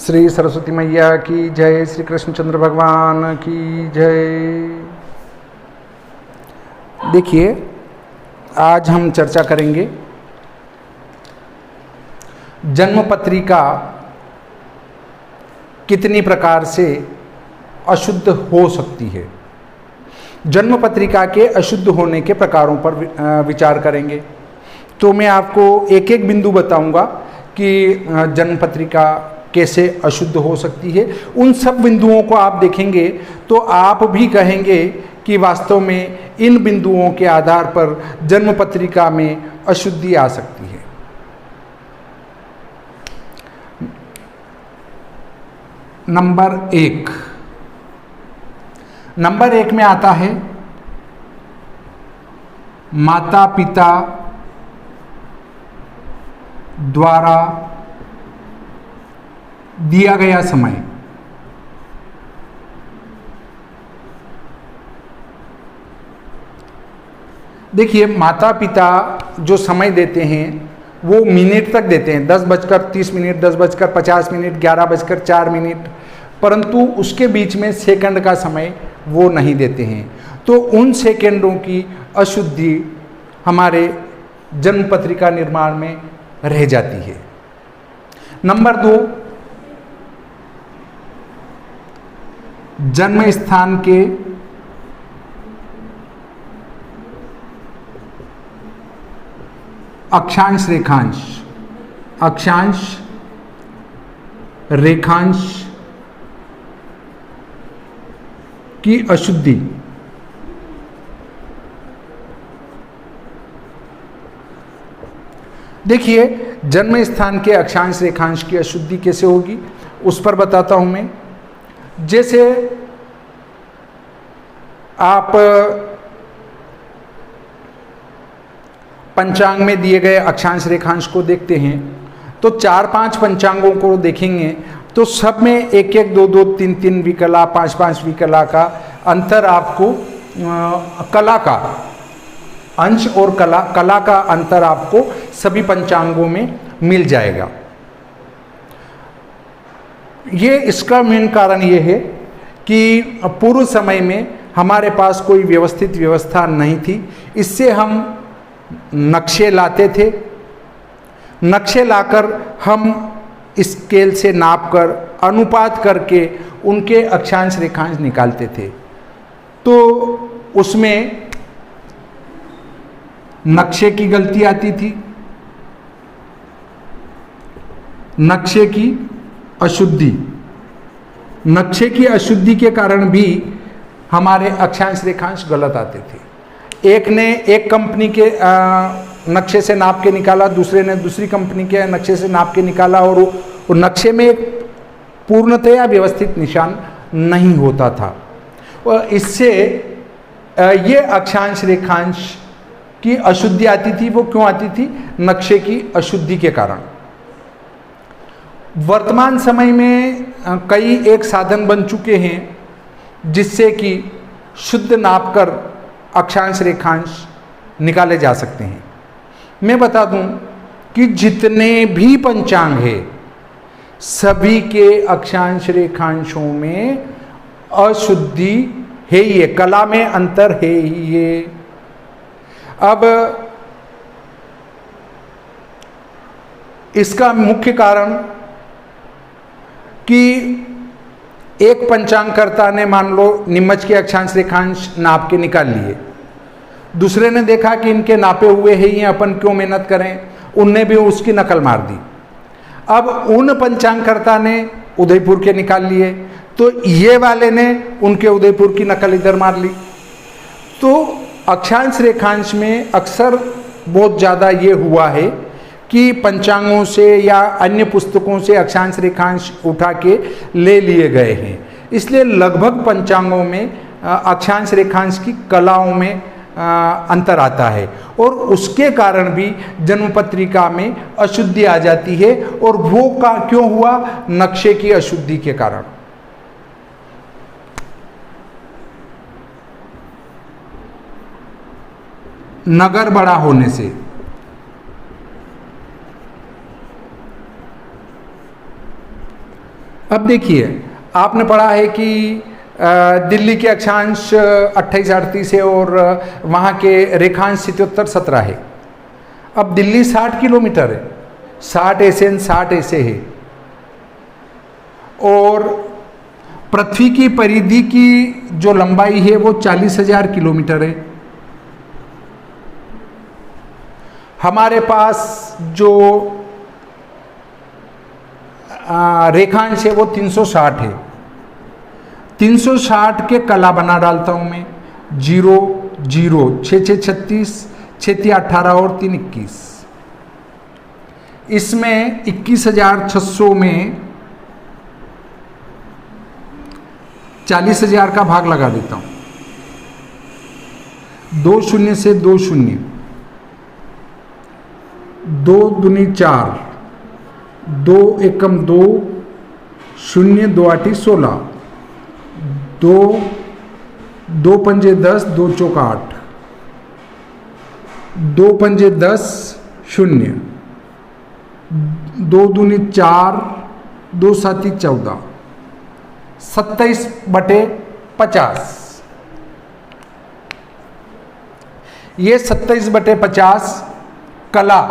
श्री सरस्वती मैया की जय, श्री कृष्णचंद्र भगवान की जय। देखिए, आज हम चर्चा करेंगे जन्म पत्रिका कितनी प्रकार से अशुद्ध हो सकती है। जन्म पत्रिका के अशुद्ध होने के प्रकारों पर विचार करेंगे। तो मैं आपको एक एक बिंदु बताऊंगा कि जन्म पत्रिका कैसे अशुद्ध हो सकती है। उन सब बिंदुओं को आप देखेंगे तो आप भी कहेंगे कि वास्तव में इन बिंदुओं के आधार पर जन्म पत्रिका में अशुद्धि आ सकती है। नंबर एक में आता है माता पिता द्वारा दिया गया समय। देखिए, माता पिता जो समय देते हैं वो मिनट तक देते हैं, 10:30, 10:50, 11:04, परंतु उसके बीच में सेकंड का समय वो नहीं देते हैं। तो उन सेकंडों की अशुद्धि हमारे जन्म पत्रिका निर्माण में रह जाती है। नंबर 2, जन्म स्थान के अक्षांश रेखांश की अशुद्धि। देखिए, जन्म स्थान के अक्षांश रेखांश की अशुद्धि कैसे होगी उस पर बताता हूं मैं। जैसे आप पंचांग में दिए गए अक्षांश रेखांश को देखते हैं तो 4-5 पंचांगों को देखेंगे तो सब में 1-1, 2-2, 3-3 विकला, 5-5 विकला का अंतर आपको कला का अंश और कला का अंतर आपको सभी पंचांगों में मिल जाएगा। ये इसका मेन कारण ये है कि पूर्व समय में हमारे पास कोई व्यवस्थित व्यवस्था नहीं थी। इससे हम नक्शे लाते थे, नक्शे लाकर हम स्केल से नापकर अनुपात करके उनके अक्षांश रेखांश निकालते थे। तो उसमें नक्शे की गलती आती थी, नक्शे की अशुद्धि के कारण भी हमारे अक्षांश रेखांश गलत आते थे। एक कंपनी के नक्शे से नाप के निकाला, दूसरे ने दूसरी कंपनी के नक्शे से नाप के निकाला और वो नक्शे में एक पूर्णतया व्यवस्थित निशान नहीं होता था। और इससे ये अक्षांश रेखांश की अशुद्धि आती थी। वो क्यों आती थी? नक्शे की अशुद्धि के कारण। वर्तमान समय में कई एक साधन बन चुके हैं जिससे कि शुद्ध नापकर अक्षांश रेखांश निकाले जा सकते हैं। मैं बता दूं कि जितने भी पंचांग है सभी के अक्षांश रेखांशों में अशुद्धि है ही है, कला में अंतर है ही है। अब इसका मुख्य कारण कि एक पंचांगकर्ता ने मान लो नीमच के अक्षांश रेखांश नाप के निकाल लिए, दूसरे ने देखा कि इनके नापे हुए हैं ये, अपन क्यों मेहनत करें, उनने भी उसकी नकल मार दी। अब उन पंचांगकर्ता ने उदयपुर के निकाल लिए तो ये वाले ने उनके उदयपुर की नकल इधर मार ली। तो अक्षांश रेखांश में अक्सर बहुत ज़्यादा ये हुआ है कि पंचांगों से या अन्य पुस्तकों से अक्षांश रेखांश उठा के ले लिए गए हैं। इसलिए लगभग पंचांगों में अक्षांश रेखांश की कलाओं में अंतर आता है और उसके कारण भी जन्म पत्रिका में अशुद्धि आ जाती है। और वो क्यों हुआ? नक्शे की अशुद्धि के कारण। नगर बड़ा होने से, अब देखिए, आपने पढ़ा है कि दिल्ली के अक्षांश 28-38 है और वहाँ के रेखांश 77-17 है। अब दिल्ली 60 किलोमीटर है, 60 ऐसे 60 ऐसे है, और पृथ्वी की परिधि की जो लंबाई है वो 40,000 किलोमीटर है। हमारे पास जो रेखांश है वो 360 है। 360 के कला बना डालता हूं मैं, 0 0 6 6 36, 6 3 18 और 3 21। इसमें 21,600 में 40,000 का भाग लगा देता हूं। 2 शून्य से 2 शून्य, 2 दूनी 4, 2 एकम 2, 0 2 8 16, 2 2 पंजे 10, 2 चौका 8, 2 पंजे 10 0, 2 दूनी 4, 2 साती 14, 27/50। ये 27/50 कला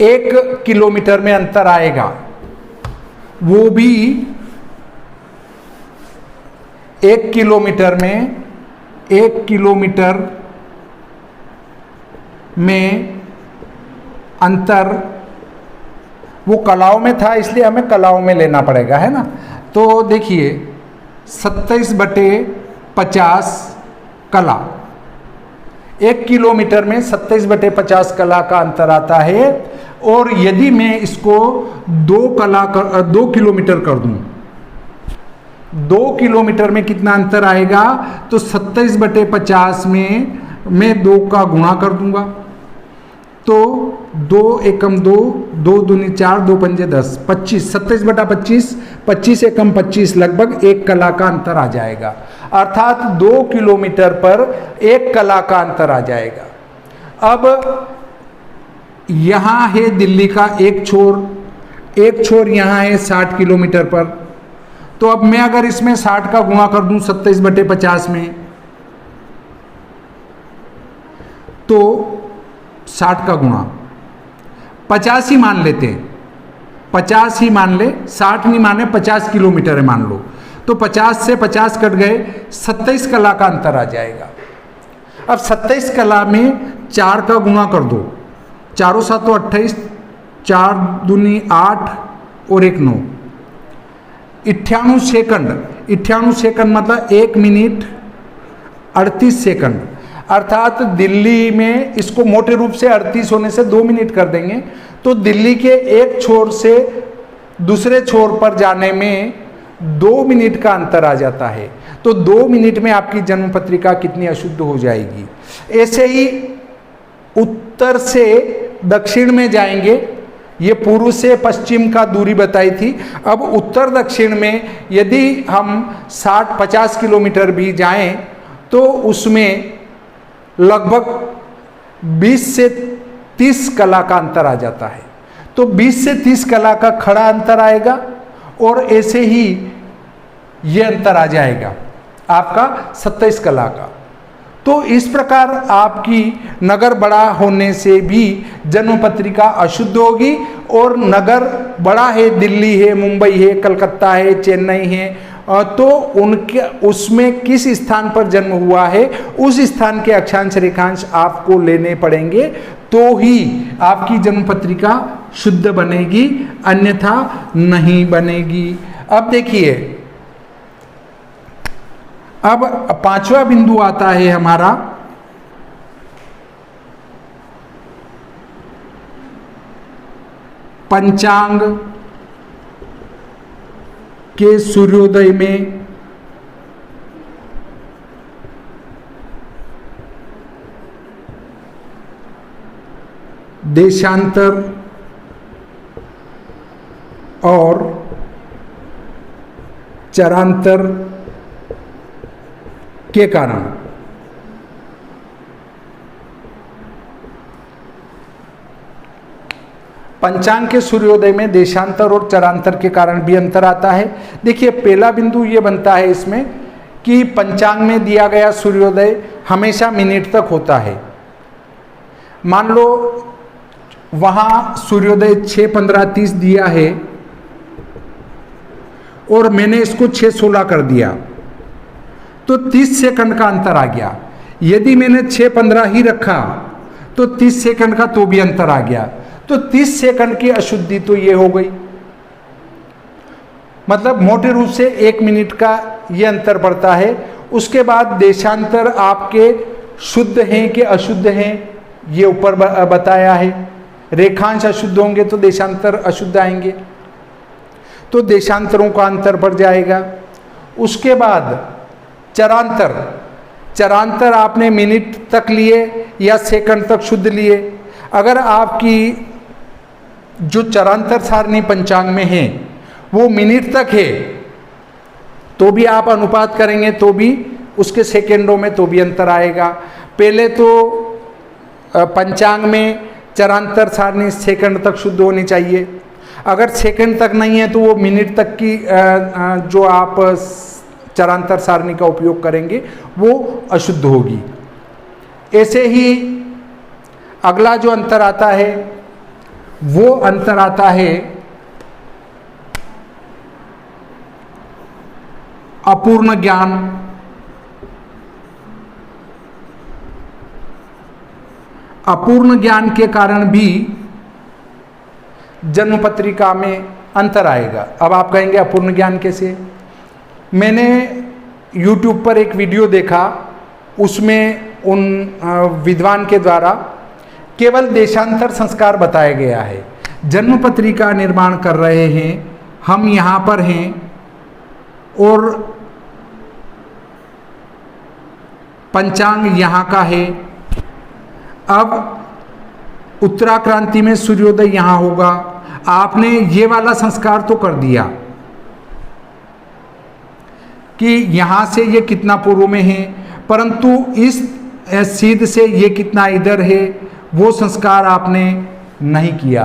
1 किलोमीटर में अंतर आएगा, वो भी 1 किलोमीटर में, 1 किलोमीटर में अंतर वो कलाओं में था, इसलिए हमें कलाओं में लेना पड़ेगा, है ना। तो देखिए 27/50 कला, 1 किलोमीटर में 27/50 कला का अंतर आता है। और यदि मैं इसको 2 किलोमीटर कर दूं, 2 किलोमीटर में कितना अंतर आएगा, तो 27/50 में मैं 2 का गुणा कर दूंगा, तो 2 एकम 2, 2 दूनी 4, 2 पंजे 10, 25, 27/25, 25 एकम 25, लगभग 1 कला का अंतर आ जाएगा। अर्थात 2 किलोमीटर पर 1 कला का अंतर आ जाएगा। अब यहाँ है दिल्ली का एक छोर यहाँ है 60 किलोमीटर पर। तो अब मैं अगर इसमें 60 का गुणा कर दूं 27/50 में, तो 60 का गुणा 50 ही मान लेते हैं, 50 ही मान ले, 60 नहीं माने, 50 किलोमीटर है मान लो, तो 50 से 50 कट गए, 27 कला का अंतर आ जाएगा। अब 27 कला में 4 का गुणा कर दो, 4 7 28, 4 दूनी 8 और 1 9, 98 सेकंड। 98 सेकंड मतलब 1 मिनट 38 सेकंड। अर्थात दिल्ली में इसको मोटे रूप से 38 होने से 2 मिनट कर देंगे, तो दिल्ली के एक छोर से दूसरे छोर पर जाने में 2 मिनट का अंतर आ जाता है। तो 2 मिनट में आपकी जन्म पत्रिका कितनी अशुद्ध हो जाएगी। ऐसे ही उत्तर से दक्षिण में जाएंगे, ये पूर्व से पश्चिम का दूरी बताई थी। अब उत्तर दक्षिण में यदि हम 60-50 किलोमीटर भी जाएं, तो उसमें लगभग 20 से 30 कला का अंतर आ जाता है। तो 20 से 30 कला का खड़ा अंतर आएगा, और ऐसे ही ये अंतर आ जाएगा आपका 27 कला का। तो इस प्रकार आपकी नगर बड़ा होने से भी जन्म पत्रिका अशुद्ध होगी। और नगर बड़ा है, दिल्ली है, मुंबई है, कलकत्ता है, चेन्नई है, तो उनके उसमें किस स्थान पर जन्म हुआ है, उस स्थान के अक्षांश रेखांश आपको लेने पड़ेंगे, तो ही आपकी जन्म पत्रिका शुद्ध बनेगी, अन्यथा नहीं बनेगी। अब देखिए, अब 5वां बिंदु आता है हमारा पंचांग के सूर्योदय में देशांतर और चरांतर के कारण पंचांग के सूर्योदय में देशांतर और चरांतर के कारण भी अंतर आता है। देखिए पहला बिंदु ये बनता है इसमें कि पंचांग में दिया गया सूर्योदय हमेशा मिनट तक होता है। मान लो वहाँ सूर्योदय 6:15-30 दिया है और मैंने इसको 6:16 कर दिया, तो 30 सेकंड का अंतर आ गया। यदि मैंने 6:15 ही रखा तो 30 सेकंड का तो भी अंतर आ गया। तो 30 सेकंड की अशुद्धि तो ये हो गई, मतलब मोटे रूप से 1 मिनट का ये अंतर पड़ता है। उसके बाद देशांतर आपके शुद्ध हैं कि अशुद्ध हैं ये ऊपर बताया है। रेखांश अशुद्ध होंगे तो देशांतर अशुद्ध आएंगे, तो देशांतरों का अंतर पड़ जाएगा। उसके बाद चरांतर, चरांतर आपने मिनट तक लिए या सेकंड तक शुद्ध लिए। अगर आपकी जो चरांतर सारणी पंचांग में है वो मिनट तक है तो भी आप अनुपात करेंगे तो भी उसके सेकंडों में तो भी अंतर आएगा। पहले तो पंचांग में चरांतर सारणी सेकंड तक शुद्ध होनी चाहिए। अगर सेकंड तक नहीं है तो वो मिनट तक की जो आप चरांतर सारणी का उपयोग करेंगे वो अशुद्ध होगी। ऐसे ही अगला जो अंतर आता है वो अंतर आता है अपूर्ण ज्ञान। अपूर्ण ज्ञान के कारण भी जन्म पत्रिका में अंतर आएगा। अब आप कहेंगे अपूर्ण ज्ञान कैसे? मैंने YouTube पर एक वीडियो देखा, उसमें उन विद्वान के द्वारा केवल देशांतर संस्कार बताया गया है। जन्म पत्रिका निर्माण कर रहे हैं, हम यहाँ पर हैं और पंचांग यहाँ का है। अब उत्तराक्रांति में सूर्योदय यहाँ होगा, आपने ये वाला संस्कार तो कर दिया कि यहाँ से ये कितना पूर्व में है, परंतु इस सीध से ये कितना इधर है वो संस्कार आपने नहीं किया।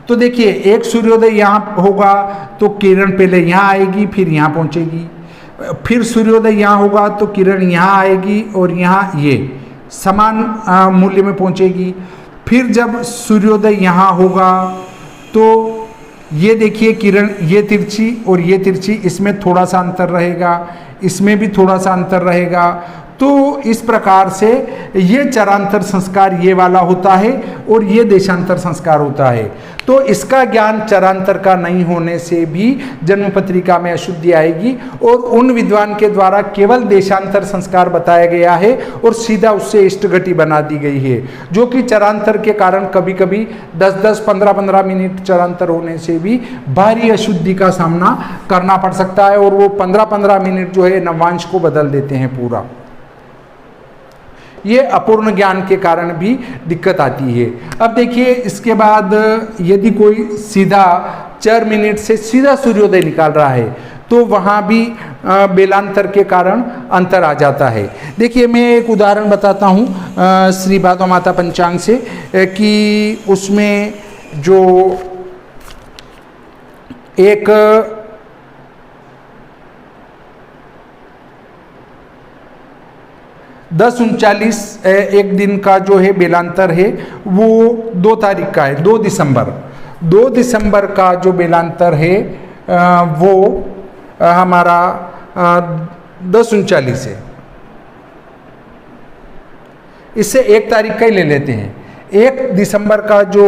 तो देखिए एक सूर्योदय यहाँ होगा तो किरण पहले यहाँ आएगी फिर यहाँ पहुँचेगी, फिर सूर्योदय यहाँ होगा तो किरण यहाँ आएगी और यहाँ ये समान मूल्य में पहुँचेगी। फिर जब सूर्योदय यहाँ होगा तो ये देखिए किरण ये तिरछी और ये तिरछी, इसमें थोड़ा सा अंतर रहेगा, इसमें भी थोड़ा सा अंतर रहेगा। तो इस प्रकार से ये चरांतर संस्कार ये वाला होता है और ये देशांतर संस्कार होता है। तो इसका ज्ञान चरांतर का नहीं होने से भी जन्म पत्रिका में अशुद्धि आएगी और उन विद्वान के द्वारा केवल देशांतर संस्कार बताया गया है और सीधा उससे इष्टघटी बना दी गई है, जो कि चरांतर के कारण कभी कभी 10-10, 15-15 मिनट चरांतर होने से भी भारी अशुद्धि का सामना करना पड़ सकता है और वो 15-15 मिनट जो है नवांश को बदल देते हैं पूरा। ये अपूर्ण ज्ञान के कारण भी दिक्कत आती है। अब देखिए इसके बाद यदि कोई सीधा 4 मिनट से सीधा सूर्योदय निकाल रहा है तो वहाँ भी बेलांतर के कारण अंतर आ जाता है। देखिए मैं एक उदाहरण बताता हूँ श्री भादौ माता पंचांग से कि उसमें जो एक 10:39 एक दिन का जो है बेलांतर है वो 2 तारीख का है, 2 दिसंबर। 2 दिसंबर का जो बेलांतर है वो हमारा 10:39 है। इससे 1 तारीख का ही ले लेते हैं। 1 दिसंबर का जो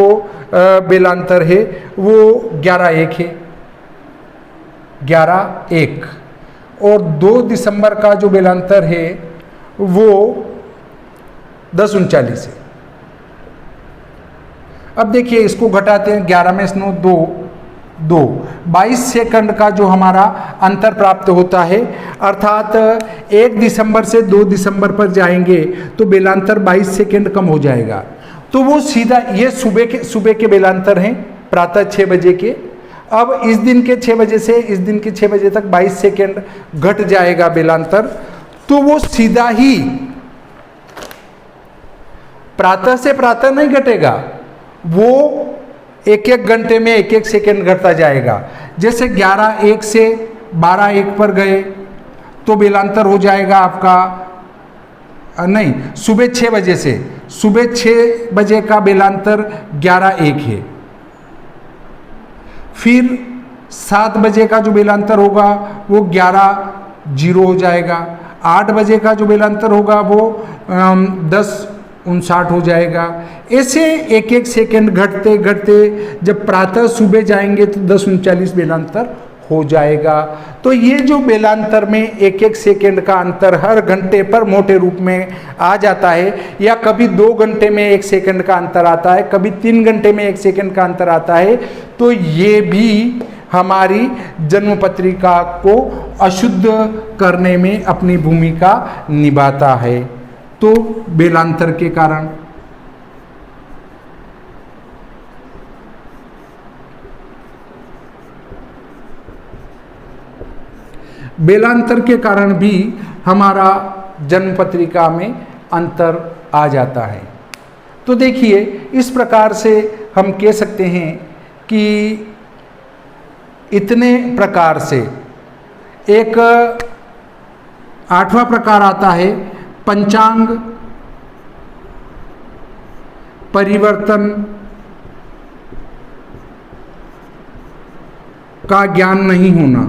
बेलांतर है वो 11:01 है, 11:01। और 2 दिसंबर का जो बेलांतर है वो 10:39 है। अब देखिए इसको घटाते हैं, 11 में 9 2 22 सेकंड का जो हमारा अंतर प्राप्त होता है, अर्थात 1 दिसंबर से 2 दिसंबर पर जाएंगे तो बेलांतर 22 सेकंड कम हो जाएगा। तो वो सीधा ये सुबह के बेलांतर हैं प्रातः 6 बजे के। अब इस दिन के 6 बजे से इस दिन के 6 बजे तक 22 सेकंड घट जाएगा बेलांतर। तो वो सीधा ही प्रातः से प्रातः नहीं घटेगा, वो एक एक घंटे में एक एक सेकेंड घटता जाएगा। जैसे 11:01 से 12:01 पर गए तो बेलांतर हो जाएगा आपका, नहीं, सुबह 6 बजे से, सुबह 6 बजे का बेलांतर 11:01 है। फिर 7 बजे का जो बेलांतर होगा वो 11:0 हो जाएगा। 8 बजे का जो बेलांतर होगा वो 10:59 हो जाएगा। ऐसे एक एक सेकेंड घटते घटते जब प्रातः सुबह जाएंगे तो 10:39 बेलांतर हो जाएगा। तो ये जो बेलांतर में एक एक सेकेंड का अंतर हर घंटे पर मोटे रूप में आ जाता है, या कभी 2 घंटे में 1 सेकेंड का अंतर आता है, कभी 3 घंटे में 1 सेकेंड का अंतर आता है, तो ये भी हमारी जन्म पत्रिका को अशुद्ध करने में अपनी भूमिका निभाता है। तो बेलांतर के कारण भी हमारा जन्म पत्रिका में अंतर आ जाता है। तो देखिए, इस प्रकार से हम कह सकते हैं कि इतने प्रकार से एक 8वां प्रकार आता है पंचांग परिवर्तन का ज्ञान नहीं होना।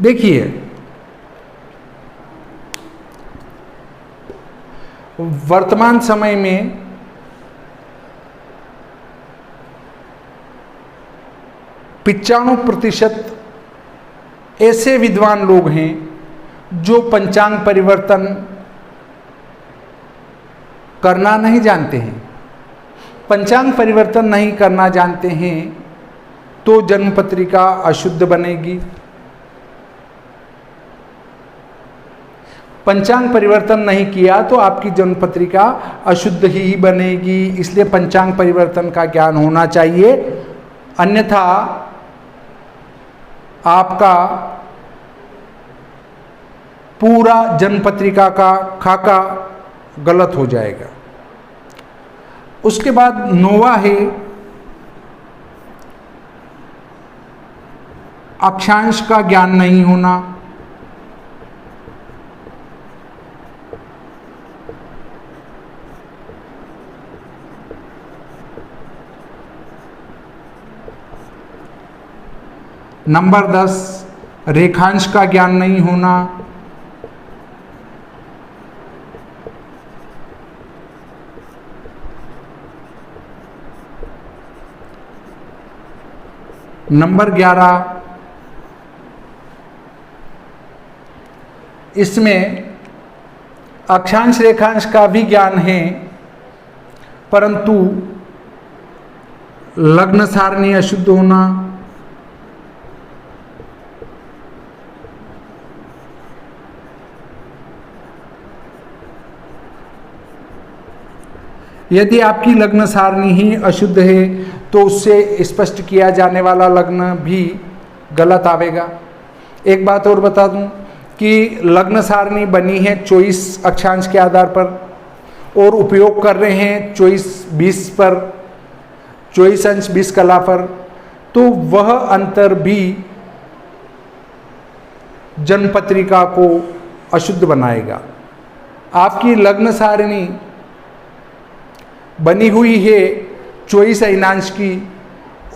देखिए, वर्तमान समय में %95% ऐसे विद्वान लोग हैं जो पंचांग परिवर्तन करना नहीं जानते हैं। पंचांग परिवर्तन नहीं करना जानते हैं तो जन्म पत्रिका अशुद्ध बनेगी। पंचांग परिवर्तन नहीं किया तो आपकी जन्म पत्रिका अशुद्ध ही बनेगी। इसलिए पंचांग परिवर्तन का ज्ञान होना चाहिए, अन्यथा आपका पूरा जन्म पत्रिका का खाका गलत हो जाएगा। उसके बाद 9वां है अक्षांश का ज्ञान नहीं होना। नंबर 10 रेखांश का ज्ञान नहीं होना। नंबर 11 इसमें अक्षांश रेखांश का भी ज्ञान है, परंतु लग्न सारणी अशुद्ध होना। यदि आपकी लग्न सारणी ही अशुद्ध है तो उससे स्पष्ट किया जाने वाला लग्न भी गलत आवेगा। एक बात और बता दूं कि लग्न सारणी बनी है 24 अक्षांश के आधार पर और उपयोग कर रहे हैं 24-20 पर, 24 अंश 20 कला पर, तो वह अंतर भी जन्म पत्रिका को अशुद्ध बनाएगा। आपकी लग्न सारणी बनी हुई है 24 अयनांश की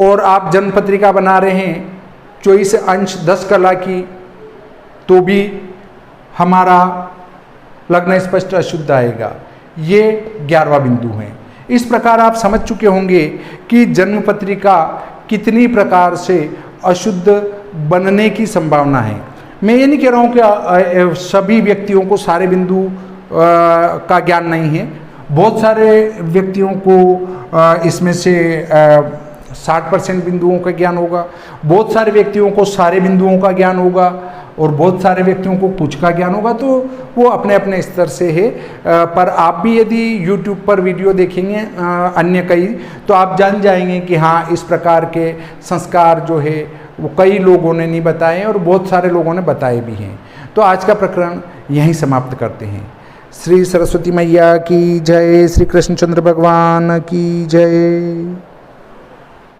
और आप जन्म पत्रिका बना रहे हैं 24 अंश 10 कला की, तो भी हमारा लग्न स्पष्ट अशुद्ध आएगा। ये 11वां बिंदु है। इस प्रकार आप समझ चुके होंगे कि जन्म पत्रिका कितनी प्रकार से अशुद्ध बनने की संभावना है। मैं ये नहीं कह रहा हूँ कि सभी व्यक्तियों को सारे बिंदु का ज्ञान नहीं है। बहुत सारे व्यक्तियों को इसमें से 60% बिंदुओं का ज्ञान होगा, बहुत सारे व्यक्तियों को सारे बिंदुओं का ज्ञान होगा और बहुत सारे व्यक्तियों को कुछ का ज्ञान होगा। तो वो अपने अपने स्तर से है। पर आप भी यदि YouTube पर वीडियो देखेंगे अन्य कई, तो आप जान जाएंगे कि हाँ, इस प्रकार के संस्कार जो है वो कई लोगों ने नहीं बताए और बहुत सारे लोगों ने बताए भी हैं। तो आज का प्रकरण यहीं समाप्त करते हैं। श्री सरस्वती मैया की जय, श्री कृष्णचंद्र भगवान की जय।